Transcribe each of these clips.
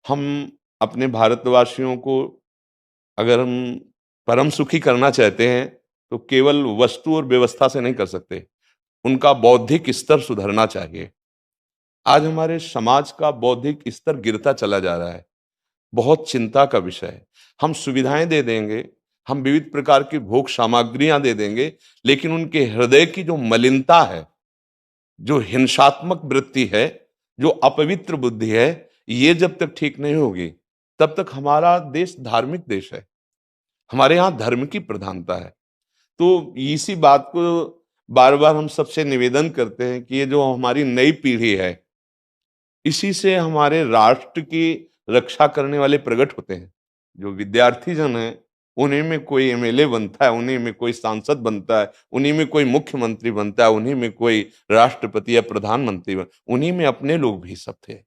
हम अपने भारतवासियों को अगर हम परम सुखी करना चाहते हैं तो केवल वस्तु और व्यवस्था से नहीं कर सकते। उनका बौद्धिक स्तर सुधरना चाहिए। आज हमारे समाज का बौद्धिक स्तर गिरता चला जा रहा है। बहुत चिंता का विषय है। हम सुविधाएं दे देंगे, हम विविध प्रकार की भोग सामग्रियां दे देंगे, लेकिन उनके हृदय की जो मलिनता है, जो हिंसात्मक वृत्ति है, जो अपवित्र बुद्धि है, ये जब तक ठीक नहीं होगी तब तक हमारा देश धार्मिक देश है। हमारे यहाँ धर्म की प्रधानता है। तो इसी बात को बार बार हम सबसे निवेदन करते हैं कि ये जो हमारी नई पीढ़ी है, इसी से हमारे राष्ट्र की रक्षा करने वाले प्रकट होते हैं। जो विद्यार्थी जन है, उन्हीं में कोई एमएलए बनता है, उन्हीं में कोई सांसद बनता है, उन्हीं में कोई मुख्यमंत्री बनता है, उन्हीं में कोई राष्ट्रपति या प्रधानमंत्री उन्हीं में अपने लोग भी सब थे।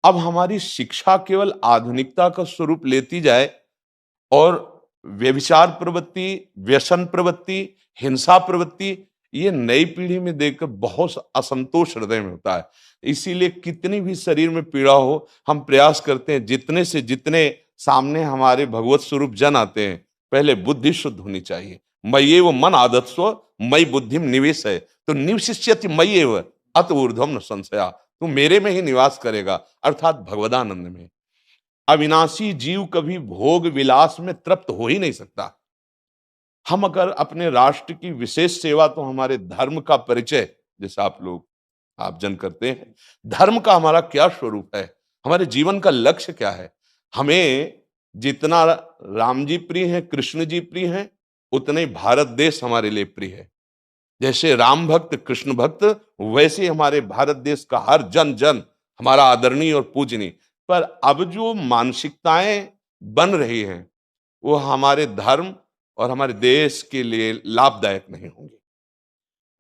अब हमारी शिक्षा केवल आधुनिकता का स्वरूप लेती जाए और व्यभिचार प्रवृत्ति, व्यसन प्रवृत्ति, हिंसा प्रवृत्ति, ये नई पीढ़ी में देखकर बहुत असंतोष हृदय में होता है। इसीलिए कितनी भी शरीर में पीड़ा हो, हम प्रयास करते हैं जितने से जितने सामने हमारे भगवत स्वरूप जन आते हैं, पहले बुद्धि शुद्ध होनी चाहिए। मय्येव मन आदत्स्व मयि बुद्धिम निवेश है, तो निवशिष्यति मय्येव अत ऊर्ध्वम न संशया। तू मेरे में ही निवास करेगा, अर्थात भगवदानंद में। अविनाशी जीव कभी भोग विलास में तृप्त हो ही नहीं सकता। हम अगर अपने राष्ट्र की विशेष सेवा, तो हमारे धर्म का परिचय, जैसे आप जन करते हैं, धर्म का हमारा क्या स्वरूप है, हमारे जीवन का लक्ष्य क्या है। हमें जितना राम जी प्रिय हैं, कृष्ण जी प्रिय हैं, उतने ही भारत देश हमारे लिए प्रिय है। जैसे राम भक्त, कृष्ण भक्त, वैसे हमारे भारत देश का हर जन जन हमारा आदरणीय और पूजनीय। पर अब जो मानसिकताएं बन रही हैं, वो हमारे धर्म और हमारे देश के लिए लाभदायक नहीं होंगी।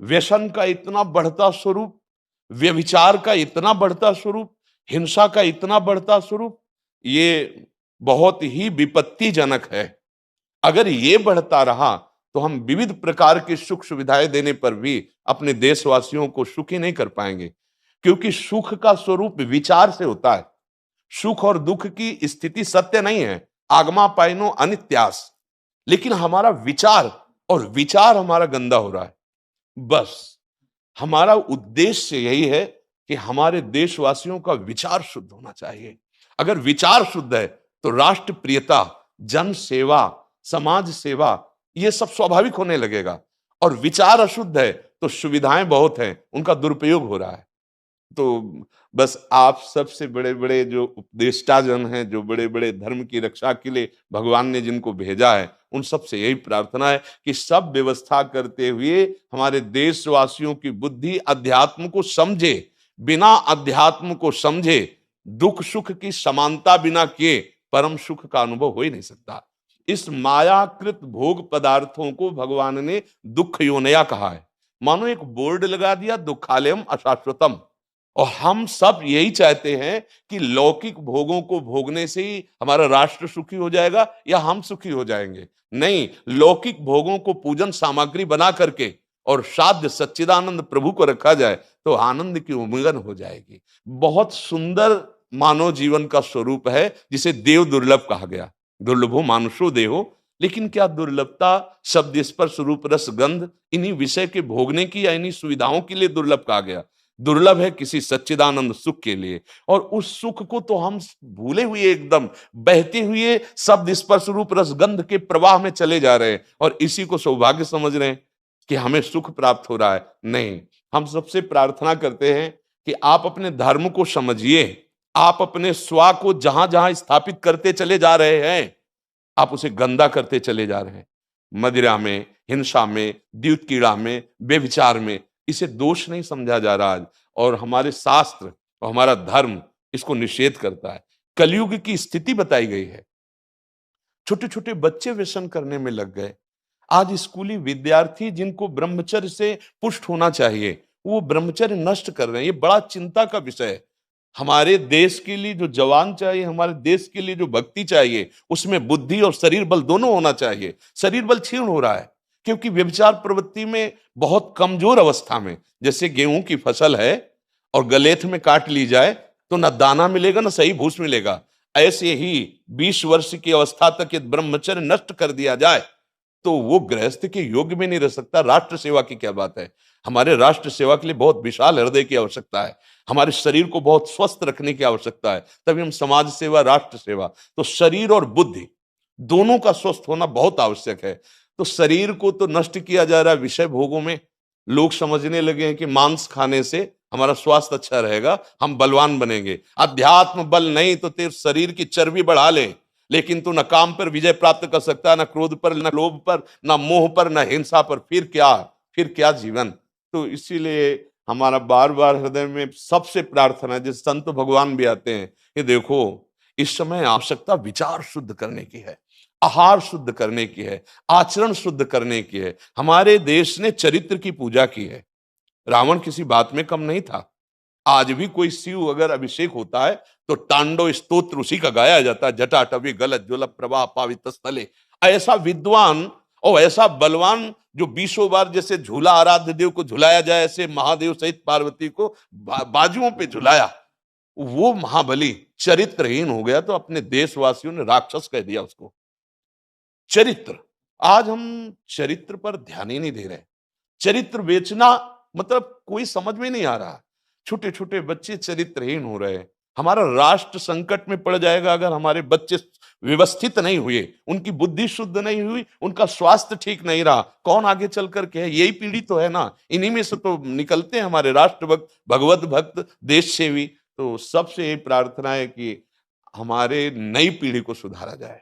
व्यसन का इतना बढ़ता स्वरूप, व्यभिचार का इतना बढ़ता स्वरूप, हिंसा का इतना बढ़ता स्वरूप, ये बहुत ही विपत्तिजनक है। अगर ये बढ़ता रहा तो हम विविध प्रकार की सुख सुविधाएं देने पर भी अपने देशवासियों को सुखी नहीं कर पाएंगे, क्योंकि सुख का स्वरूप विचार से होता है। सुख और दुख की स्थिति सत्य नहीं है, आगमा पाइनो अनित्यास, लेकिन हमारा विचार, और विचार हमारा गंदा हो रहा है। बस हमारा उद्देश्य यही है कि हमारे देशवासियों का विचार शुद्ध होना चाहिए। अगर विचार शुद्ध है तो राष्ट्र प्रियता, जन सेवा, समाज सेवा, ये सब स्वाभाविक होने लगेगा। और विचार अशुद्ध है तो सुविधाएं बहुत हैं, उनका दुरुपयोग हो रहा है। तो बस आप सबसे बड़े बड़े जो उपदेष्टा जन हैं, जो बड़े बड़े धर्म की रक्षा के लिए भगवान ने जिनको भेजा है, उन सबसे यही प्रार्थना है कि सब व्यवस्था करते हुए हमारे देशवासियों की बुद्धि अध्यात्म को समझे। बिना अध्यात्म को समझे दुख सुख की समानता बिना किए परम सुख का अनुभव हो ही नहीं सकता। इस मायाकृत भोग पदार्थों को भगवान ने दुख योनया कहा है। मानो एक बोर्ड लगा दिया, दुखालयम अशाश्वतम। और हम सब यही चाहते हैं कि लौकिक भोगों को भोगने से ही हमारा राष्ट्र सुखी हो जाएगा या हम सुखी हो जाएंगे। नहीं, लौकिक भोगों को पूजन सामग्री बना करके और साध्य सच्चिदानंद प्रभु को रखा जाए तो आनंद की उमंगन हो जाएगी। बहुत सुंदर मानव जीवन का स्वरूप है, जिसे देव दुर्लभ कहा गया। दुर्लभो मानुषो देहो, लेकिन क्या दुर्लभता शब्द स्पर्श रूप रस गंध इन्हीं विषय के भोगने की या इन्हीं सुविधाओं के लिए दुर्लभ कहा गया? दुर्लभ है किसी सच्चिदानंद सुख के लिए। और उस सुख को तो हम भूले हुए, एकदम बहते हुए शब्द स्पर्श रूप रस गंध के प्रवाह में चले जा रहे हैं और इसी को सौभाग्य समझ रहे हैं कि हमें सुख प्राप्त हो रहा है। नहीं, हम सबसे प्रार्थना करते हैं कि आप अपने धर्म को समझिए। आप अपने स्वा को जहां जहां स्थापित करते चले जा रहे हैं, आप उसे गंदा करते चले जा रहे हैं। मदिरा में, हिंसा में, द्यूत कीड़ा में, व्यभिचार में, इसे दोष नहीं समझा जा रहा आज। और हमारे शास्त्र और हमारा धर्म इसको निषेध करता है। कलयुग की स्थिति बताई गई है। छोटे छोटे बच्चे व्यसन करने में लग गए। आज स्कूली विद्यार्थी जिनको ब्रह्मचर्य से पुष्ट होना चाहिए, वो ब्रह्मचर्य नष्ट कर रहे हैं। ये बड़ा चिंता का विषय है। हमारे देश के लिए जो जवान चाहिए, हमारे देश के लिए जो भक्ति चाहिए, उसमें बुद्धि और शरीर बल दोनों होना चाहिए। शरीर बल क्षीण हो रहा है क्योंकि व्यभिचार प्रवृत्ति में बहुत कमजोर अवस्था में, जैसे गेहूं की फसल है और गलेथ में काट ली जाए तो ना दाना मिलेगा ना सही भूस मिलेगा। ऐसे ही 20 वर्ष की अवस्था तक यदि ब्रह्मचर्य नष्ट कर दिया जाए तो वो गृहस्थ के योग्य में नहीं रह सकता। राष्ट्र सेवा की क्या बात है। हमारे राष्ट्र सेवा के लिए बहुत विशाल हृदय की आवश्यकता है। हमारे शरीर को बहुत स्वस्थ रखने की आवश्यकता है, तभी हम समाज सेवा, राष्ट्र सेवा। तो शरीर और बुद्धि दोनों का स्वस्थ होना बहुत आवश्यक है। तो शरीर को तो नष्ट किया जा रहा है विषय भोगों में। लोग समझने लगे हैं कि मांस खाने से हमारा स्वास्थ्य अच्छा रहेगा, हम बलवान बनेंगे। अध्यात्म बल नहीं तो तेरे शरीर की चर्बी बढ़ा ले, लेकिन तू न काम पर विजय प्राप्त कर सकता, न क्रोध पर, न लोभ पर, न मोह पर, न हिंसा पर। फिर क्या जीवन। तो इसीलिए हमारा बार बार हृदय में सबसे प्रार्थना है, जिस संत भगवान भी आते हैं, कि देखो इस समय आवश्यकता विचार शुद्ध करने की है, आहार शुद्ध करने की है, आचरण शुद्ध करने की है। हमारे देश ने चरित्र की पूजा की है। रावण किसी बात में कम नहीं था। आज भी कोई शिव अगर अभिषेक होता है तो तांडव स्तोत्र उसी का गाया जाता है। जटाटवी गलत ज्वल प्रभा पावित स्थले। ऐसा विद्वान और ऐसा बलवान जो 20 बार जैसे झूला आराध्य देव को झुलाया जाए, ऐसे महादेव सहित पार्वती को बाजुओं पे झुलाया, वो महाबली चरित्रहीन हो गया तो अपने देशवासियों ने राक्षस कह दिया उसको। चरित्र, आज हम चरित्र पर ध्यान ही नहीं दे रहे। चरित्र बेचना मतलब कोई समझ में नहीं आ रहा। छोटे छोटे बच्चे चरित्रहीन हो रहे हैं। हमारा राष्ट्र संकट में पड़ जाएगा अगर हमारे बच्चे व्यवस्थित नहीं हुए, उनकी बुद्धि शुद्ध नहीं हुई, उनका स्वास्थ्य ठीक नहीं रहा। कौन आगे चल कर के है? यही पीढ़ी तो है ना। इन्हीं में से तो निकलते हैं हमारे राष्ट्र भक्त, भगवत भक्त, देश सेवी। तो सबसे यही प्रार्थना है कि हमारे नई पीढ़ी को सुधारा जाए।